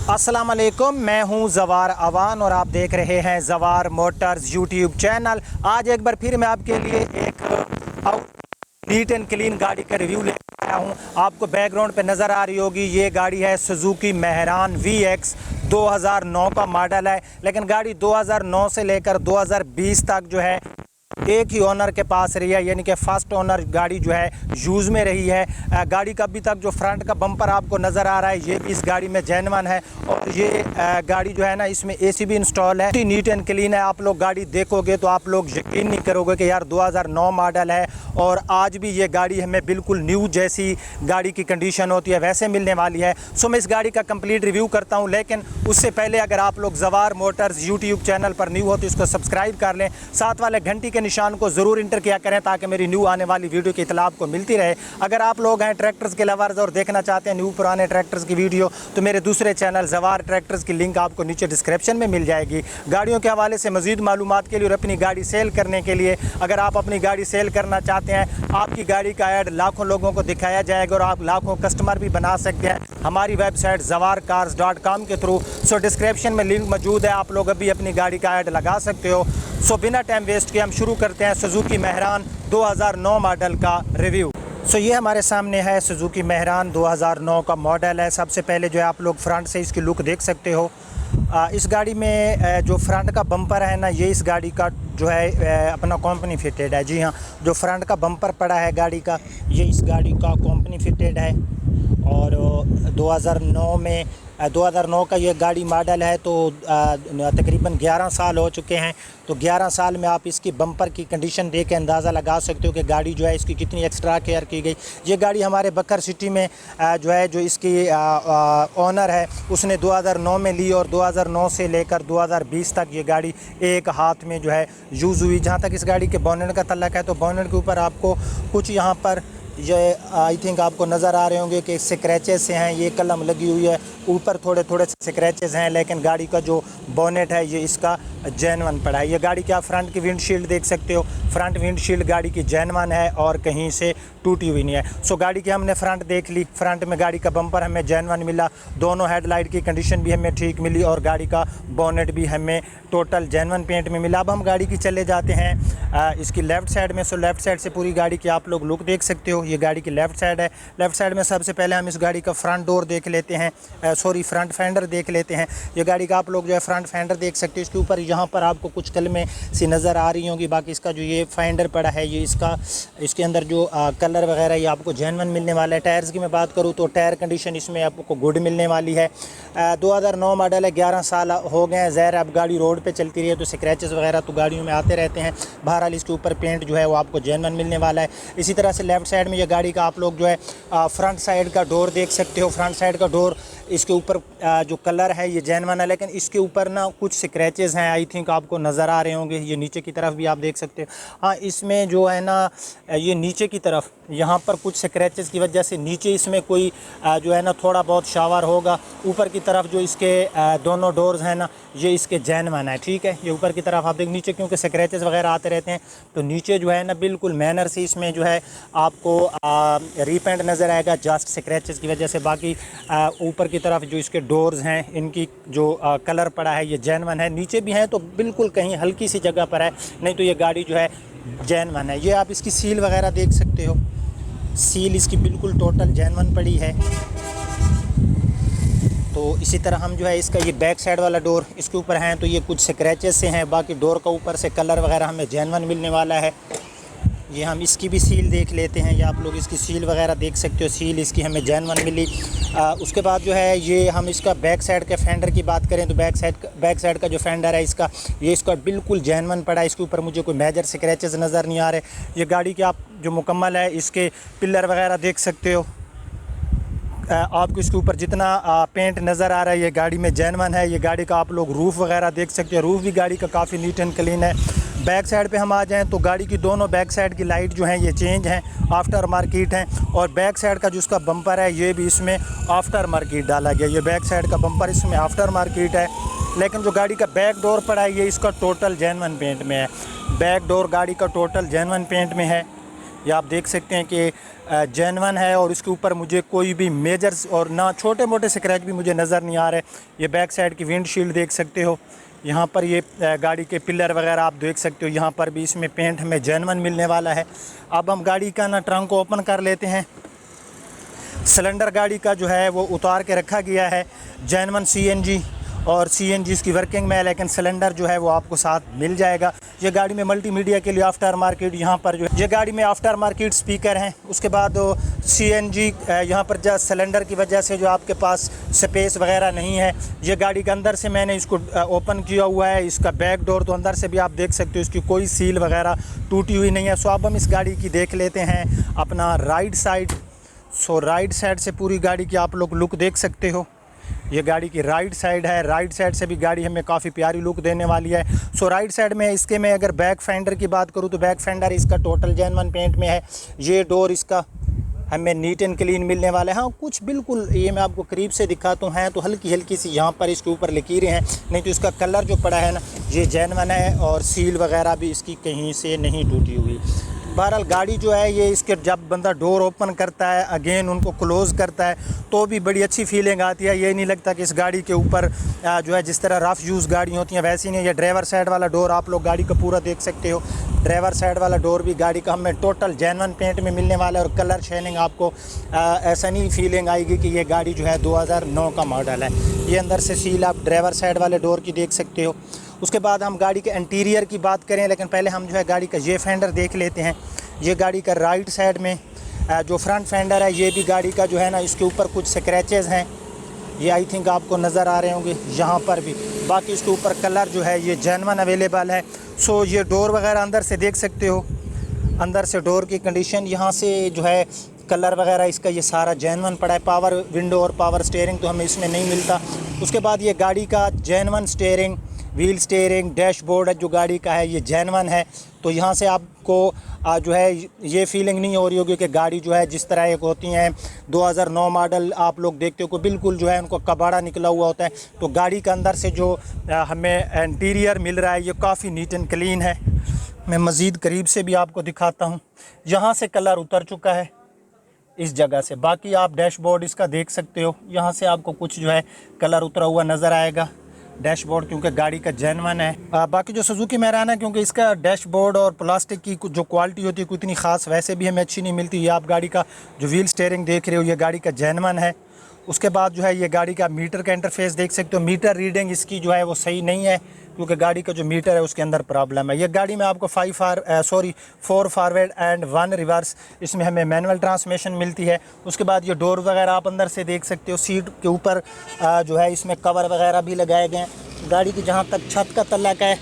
अस्सलाम वालेकुम, मैं हूं जवार अवान और आप देख रहे हैं जवार मोटर्स यूट्यूब चैनल। आज एक बार फिर मैं आपके लिए एक नीट एंड क्लीन गाड़ी का रिव्यू लेकर आया हूं। आपको बैकग्राउंड पे नज़र आ रही होगी, ये गाड़ी है सुजुकी मेहरान VX 2009 का मॉडल है। लेकिन गाड़ी 2009 से लेकर 2020 तक जो है एक ही ओनर के पास रही है, यानी कि फर्स्ट ओनर गाड़ी जो है यूज़ में रही है। गाड़ी का अभी तक जो फ्रंट का बम्पर आपको नज़र आ रहा है ये भी इस गाड़ी में जेन्युइन है और ये गाड़ी जो है ना इसमें AC भी इंस्टॉल है, नीट एंड क्लीन है। आप लोग गाड़ी देखोगे तो आप लोग यकीन नहीं करोगे कि यार 2009 मॉडल है और आज भी ये गाड़ी हमें बिल्कुल न्यू जैसी गाड़ी की कंडीशन होती है वैसे मिलने वाली है। सो मैं इस गाड़ी का कंप्लीट रिव्यू करता हूँ, लेकिन उससे पहले अगर आप लोग जवार मोटर्स यूट्यूब चैनल पर न्यू हो तो इसको सब्सक्राइब कर लें, साथ वाले घंटी के निशान को ज़रूर इंटर किया करें ताकि मेरी न्यू आने वाली वीडियो की इतला आपको मिलती रहे। अगर आप लोग हैं ट्रैक्टर्स के लवर्स और देखना चाहते हैं न्यू पुराने ट्रैक्टर्स की वीडियो तो मेरे दूसरे चैनल जवार ट्रैक्टर्स की लिंक आपको नीचे डिस्क्रिप्शन में मिल जाएगी। गाड़ियों के हवाले से मज़ीद मालूमात के लिए और अपनी गाड़ी सेल करने के लिए, अगर आप अपनी गाड़ी सेल करना चाहते हैं, आपकी गाड़ी का ऐड लाखों लोगों को दिखाया जाएगा और आप लाखों कस्टमर भी बना सकते हैं हमारी वेबसाइट zawarcars.com के थ्रू। सो डिस्क्रिप्शन में लिंक मौजूद है, आप लोग अभी अपनी गाड़ी का ऐड लगा सकते हो। सो बिना टाइम वेस्ट किए हम शुरू करते हैं सुजुकी मेहरान 2009 मॉडल का रिव्यू। सो ये हमारे सामने है सुजुकी मेहरान 2009 का मॉडल है। सबसे पहले जो है आप लोग फ्रंट से इसकी लुक देख सकते हो। इस गाड़ी में जो फ्रंट का बम्पर है ना, ये इस गाड़ी का जो है अपना कंपनी फिटेड है। जी हाँ, जो फ्रंट का बम्पर पड़ा है गाड़ी का ये इस गाड़ी का कंपनी फिटेड है और 2009 का ये गाड़ी मॉडल है तो तकरीबन 11 साल हो चुके हैं। तो 11 साल में आप इसकी बम्पर की कंडीशन देख के अंदाज़ा लगा सकते हो कि गाड़ी जो है इसकी कितनी एक्स्ट्रा केयर की गई। ये गाड़ी हमारे बकर सिटी में जो इसकी ओनर है उसने 2009 में ली और 2009 से लेकर 2020 तक ये गाड़ी एक हाथ में जो है यूज़ हुई। जहाँ तक इस गाड़ी के बोनेट का तल्लक है तो बोनेट के ऊपर आपको कुछ यहाँ पर ये आई थिंक आपको नज़र आ रहे होंगे कि स्क्रैचेस से हैं, ये कलम लगी हुई है, ऊपर थोड़े थोड़े स्क्रैचेस हैं, लेकिन गाड़ी का जो बोनेट है ये इसका जेन्युइन पड़ा है। ये गाड़ी की आप फ्रंट की विंडशील्ड देख सकते हो, फ्रंट विंडशील्ड गाड़ी की जेन्युइन है और कहीं से टूटी हुई नहीं है। सो गाड़ी की हमने फ्रंट देख ली, फ्रंट में गाड़ी का बम्पर हमें जेन्युइन मिला, दोनों हेडलाइट की कंडीशन भी हमें ठीक मिली और गाड़ी का बोनेट भी हमें टोटल जेन्युइन पेंट में मिला। अब हम गाड़ी की चले जाते हैं इसकी लेफ़्ट साइड में। सो लेफ़्ट साइड से पूरी गाड़ी की आप लोग लुक देख सकते हो। ये गाड़ी की लेफ़्ट साइड है। लेफ़्ट साइड में सबसे पहले हम इस गाड़ी का फ्रंट डोर देख लेते हैं, फ्रंट फेंडर देख लेते हैं। ये गाड़ी का आप लोग जो है फ्रंट फेंडर देख सकते हो। इसके ऊपर यहाँ पर आपको कुछ कलमें सी नज़र आ रही होंगी। बाकी इसका जो ये फेंडर पड़ा है ये इसके अंदर जो कलर वगैरह ये आपको जेन्युइन मिलने वाला है। टायर्स की मैं बात करूँ तो टायर कंडीशन इसमें आपको गुड मिलने वाली है। 2009 मॉडल है, 11 साल हो गए हैं। ज़ाहिर अब गाड़ी रोड पे चलती रही है तो स्क्रैचेस वगैरह तो गाड़ियों में आते रहते हैं। बहरहाल इसके ऊपर पेंट जो है वो आपको जेन्युइन मिलने वाला है। इसी तरह से लेफ़्ट साइड में ये गाड़ी का आप लोग जो है फ्रंट साइड का डोर देख सकते हो। फ्रंट साइड का डोर इसके ऊपर जो कलर है ये जेन्युइन है, लेकिन इसके ऊपर ना कुछ स्क्रैचेस हैं, आई थिंक आपको नज़र आ रहे होंगे। ये नीचे की तरफ भी आप देख सकते हो। हाँ, इसमें जो है ना ये नीचे की तरफ यहाँ पर कुछ स्क्रैचेस की वजह से नीचे इसमें कोई जो है ना थोड़ा बहुत शावर होगा। ऊपर की तरफ जो इसके दोनों डोर्स हैं ना ये इसके जेन्युइन है, ठीक है। ये ऊपर की तरफ आप देख, नीचे क्योंकि स्क्रैचेस वगैरह आते रहते हैं तो नीचे जो है ना बिल्कुल मैनर से इसमें जो है आपको रीपेंट नज़र आएगा जस्ट स्क्रैचेस की वजह से। बाकी ऊपर की तरफ जो इसके डोर्स हैं इनकी जो कलर पड़ा है ये जेन्युइन है। नीचे भी हैं तो बिल्कुल कहीं हल्की सी जगह पर है, नहीं तो ये गाड़ी जो है जेन्युइन है। ये आप इसकी सील वगैरह देख सकते हो, सील इसकी बिल्कुल टोटल जेन्युइन पड़ी है। तो इसी तरह हम जो है इसका ये बैक साइड वाला डोर इसके ऊपर हैं तो ये कुछ स्क्रैचेस से हैं। बाकी डोर का ऊपर से कलर वगैरह हमें जेन्युइन मिलने वाला है। ये हम इसकी भी सील देख लेते हैं, ये आप लोग इसकी सील वगैरह देख सकते हो, सील इसकी हमें जेन्युइन मिली। उसके बाद जो है ये हम इसका बैक साइड के फेंडर की बात करें तो बैक साइड का जो फेंडर है इसका बिल्कुल जेन्युइन पड़ा है। इसके ऊपर मुझे कोई मेजर स्क्रैचेस नज़र नहीं आ रहे। ये गाड़ी की आप जो मुकम्मल है इसके पिलर वगैरह देख सकते हो। आपको इसके ऊपर जितना पेंट नज़र आ रहा है ये गाड़ी में जेन्युइन है। ये गाड़ी का आप लोग रूफ़ वगैरह देख सकते हो, रूफ़ भी गाड़ी का काफ़ी नीट एंड क्लीन है। बैक साइड पे हम आ जाएं तो गाड़ी की दोनों बैक साइड की लाइट जो हैं ये चेंज हैं, आफ्टर मार्केट हैं। और बैक साइड का जो उसका बम्पर है ये भी इसमें आफ्टर मार्केट डाला गया। ये बैक साइड का बम्पर इसमें आफ्टर मार्केट है, लेकिन जो गाड़ी का बैक डोर पड़ा है ये इसका टोटल जेन्युइन पेंट में है। बैक डोर गाड़ी का टोटल जेन्युइन पेंट में है। ये आप देख सकते हैं कि जेन्युइन है और इसके ऊपर मुझे कोई भी मेजर्स और ना छोटे मोटे स्क्रैच भी मुझे नज़र नहीं आ रहे। ये बैक साइड की विंडशील्ड देख सकते हो, यहाँ पर ये गाड़ी के पिलर वगैरह आप देख सकते हो, यहाँ पर भी इसमें पेंट हमें जेन्युइन मिलने वाला है। अब हम गाड़ी का ना ट्रंक को ओपन कर लेते हैं। सिलेंडर गाड़ी का जो है वो उतार के रखा गया है। जेन्युइन सीएनजी और सीएनजी इसकी वर्किंग में है, लेकिन सिलेंडर जो है वो आपको साथ मिल जाएगा। ये गाड़ी में मल्टीमीडिया के लिए आफ्टर मार्केट यहाँ पर जो है ये गाड़ी में आफ्टर मार्केट स्पीकर हैं। उसके बाद सीएनजी यहाँ पर जो सिलेंडर की वजह से जो आपके पास स्पेस वगैरह नहीं है। ये गाड़ी के अंदर से मैंने इसको ओपन किया हुआ है, इसका बैक डोर तो अंदर से भी आप देख सकते हो, इसकी कोई सील वगैरह टूटी हुई नहीं है। सो अब हम इस गाड़ी की देख लेते हैं अपना राइट साइड। सो राइट साइड से पूरी गाड़ी की आप लोग लुक देख सकते हो। ये गाड़ी की राइट साइड है, राइट साइड से भी गाड़ी हमें काफ़ी प्यारी लुक देने वाली है। सो राइट साइड में इसके मैं अगर बैक फेंडर की बात करूँ तो बैक फेंडर इसका टोटल जेन्युइन पेंट में है। ये डोर इसका हमें नीट एंड क्लीन मिलने वाला है। हाँ, कुछ बिल्कुल ये मैं आपको करीब से दिखाता हूँ, हैं तो हल्की हल्की सी यहाँ पर इसके ऊपर लकीरें हैं, नहीं तो इसका कलर जो पड़ा है ना ये जेन्युइन है और सील वगैरह भी इसकी कहीं से नहीं टूटी हुई। बहरहाल गाड़ी जो है ये इसके जब बंदा डोर ओपन करता है अगेन उनको क्लोज़ करता है तो भी बड़ी अच्छी फीलिंग आती है। ये नहीं लगता कि इस गाड़ी के ऊपर जो है जिस तरह रफ़ यूज़ गाड़ी होती हैं वैसी नहीं। ये ड्राइवर साइड वाला डोर आप लोग गाड़ी का पूरा देख सकते हो। ड्राइवर साइड वाला डोर भी गाड़ी का हमें टोटल जेन्युइन पेंट में मिलने वाला है और कलर शेडिंग आपको ऐसा नहीं फीलिंग आएगी कि ये गाड़ी जो है 2009 का मॉडल है। ये अंदर से सील आप ड्राइवर साइड वाले डोर की देख सकते हो। उसके बाद हम गाड़ी के इंटीरियर की बात करें, लेकिन पहले हम जो है गाड़ी का ये फेंडर देख लेते हैं। ये गाड़ी का राइट साइड में जो फ्रंट फेंडर है ये भी गाड़ी का जो है ना इसके ऊपर कुछ स्क्रैचेस हैं, ये आई थिंक आपको नज़र आ रहे होंगे यहाँ पर भी। बाकी इसके ऊपर कलर जो है ये जेन्युइन अवेलेबल है। सो ये डोर वगैरह अंदर से देख सकते हो, अंदर से डोर की कंडीशन यहाँ से जो है कलर वगैरह इसका ये सारा जेन्युइन पड़ा है। पावर विंडो और पावर स्टीयरिंग तो हमें इसमें नहीं मिलता। उसके बाद ये गाड़ी का genuine steering, wheel steering, dashboard जो गाड़ी का है ये जेन्युइन है। तो यहाँ से आपको जो है ये फीलिंग नहीं हो रही होगी कि गाड़ी जो है जिस तरह एक होती हैं 2009 मॉडल आप लोग देखते हो कि बिल्कुल जो है उनको कबाड़ा निकला हुआ होता है। तो गाड़ी के अंदर से जो हमें इंटीरियर मिल रहा है ये काफ़ी नीट एंड क्लीन है। मैं मज़ीद करीब से भी आपको दिखाता हूँ। यहाँ से कलर उतर चुका है इस जगह से। बाकी आप डैशबोर्ड इसका देख सकते हो, यहाँ से आपको कुछ जो है कलर उतरा हुआ नज़र आएगा डैशबोर्ड, क्योंकि गाड़ी का जेन्युइन है। बाकी जो सुजुकी मैरान है क्योंकि इसका डैशबोर्ड और प्लास्टिक की जो क्वालिटी होती है कोई इतनी ख़ास वैसे भी हमें अच्छी नहीं मिलती। ये आप गाड़ी का जो व्हील स्टीयरिंग देख रहे हो ये गाड़ी का जेन्युइन है। उसके बाद जो है ये गाड़ी का मीटर का इंटरफेस देख सकते हो। मीटर रीडिंग इसकी जो है वो सही नहीं है क्योंकि गाड़ी का जो मीटर है उसके अंदर प्रॉब्लम है। ये गाड़ी में आपको 4 फॉरवर्ड एंड 1 रिवर्स इसमें हमें मैनुअल ट्रांसमिशन मिलती है। उसके बाद ये डोर वगैरह आप अंदर से देख सकते हो। सीट के ऊपर जो है इसमें कवर वगैरह भी लगाए गए हैं। गाड़ी की जहाँ तक छत का तल्लक है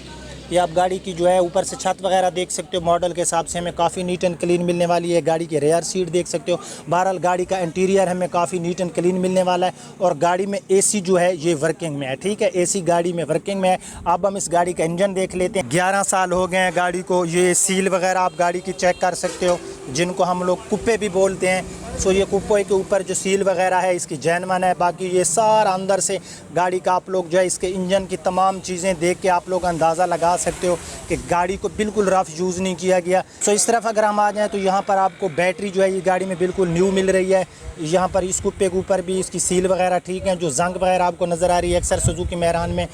ये आप गाड़ी की जो है ऊपर से छत वगैरह देख सकते हो। मॉडल के हिसाब से हमें काफ़ी नीट एंड क्लीन मिलने वाली है। गाड़ी की रेयर सीट देख सकते हो। बहरहाल गाड़ी का इंटीरियर हमें काफ़ी नीट एंड क्लीन मिलने वाला है और गाड़ी में एसी जो है ये वर्किंग में है। ठीक है, एसी गाड़ी में वर्किंग में है। अब हम इस गाड़ी का इंजन देख लेते हैं। 11 साल हो गए हैं गाड़ी को। ये सील वगैरह आप गाड़ी की चेक कर सकते हो जिनको हम लोग कुप्पे भी बोलते हैं। सो ये कुप्पे के ऊपर जो सील वगैरह है इसकी जेन्युइन है। बाकी ये सारा अंदर से गाड़ी का आप लोग जो है इसके इंजन की तमाम चीज़ें देख के आप लोग अंदाज़ा लगा सकते हो कि गाड़ी को बिल्कुल रफ़ यूज़ नहीं किया गया। सो इस तरफ अगर हम आ जाएँ तो यहाँ पर आपको बैटरी जो है ये गाड़ी में बिल्कुल न्यू मिल रही है। यहाँ पर इस कुप्पे के ऊपर भी इसकी सील वगैरह ठीक है। जो जंग वगैरह आपको नज़र आ रही है अक्सर सुजुकी मैरान में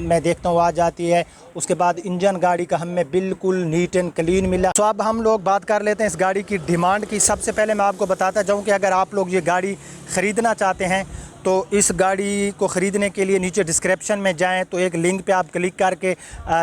मैं देखता हूँ आ जाती है। उसके बाद इंजन गाड़ी का हमें बिल्कुल नीट एंड क्लीन मिला। तो अब हम लोग बात कर लेते हैं इस गाड़ी की डिमांड की। सबसे पहले मैं आपको बताता जाऊँ कि अगर आप लोग ये गाड़ी ख़रीदना चाहते हैं तो इस गाड़ी को ख़रीदने के लिए नीचे डिस्क्रिप्शन में जाएं तो एक लिंक पे आप क्लिक करके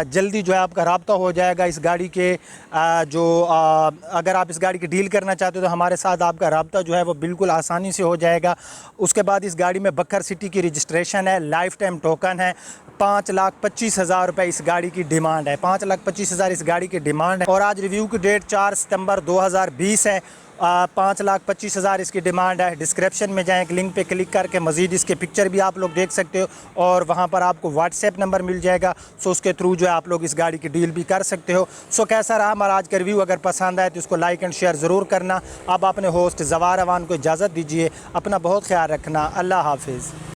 जल्दी जो है आपका रब्ता हो जाएगा इस गाड़ी के अगर आप इस गाड़ी की डील करना चाहते हो तो हमारे साथ आपका रब्ता जो है वो बिल्कुल आसानी से हो जाएगा। उसके बाद इस गाड़ी में बकर सिटी की रजिस्ट्रेशन है, लाइफ टाइम टोकन है। 5,25,000 रुपये इस गाड़ी की डिमांड है। 5,25,000 इस गाड़ी की डिमांड है और आज रिव्यू की डेट 4 सितंबर 2020 है। 5,25,000 इसकी डिमांड है। डिस्क्रिप्शन में जाएं, एक लिंक पे क्लिक करके मज़ीद इसके पिक्चर भी आप लोग देख सकते हो और वहाँ पर आपको व्हाट्सएप नंबर मिल जाएगा। सो उसके थ्रू जो है आप लोग इस गाड़ी की डील भी कर सकते हो। सो कैसा रहा हमारा आज का रिव्यू? अगर पसंद आए तो इसको लाइक एंड शेयर ज़रूर करना। आप अपने होस्ट ज़वार अवान को इजाज़त दीजिए। अपना बहुत ख्याल रखना। अल्लाह हाफिज़।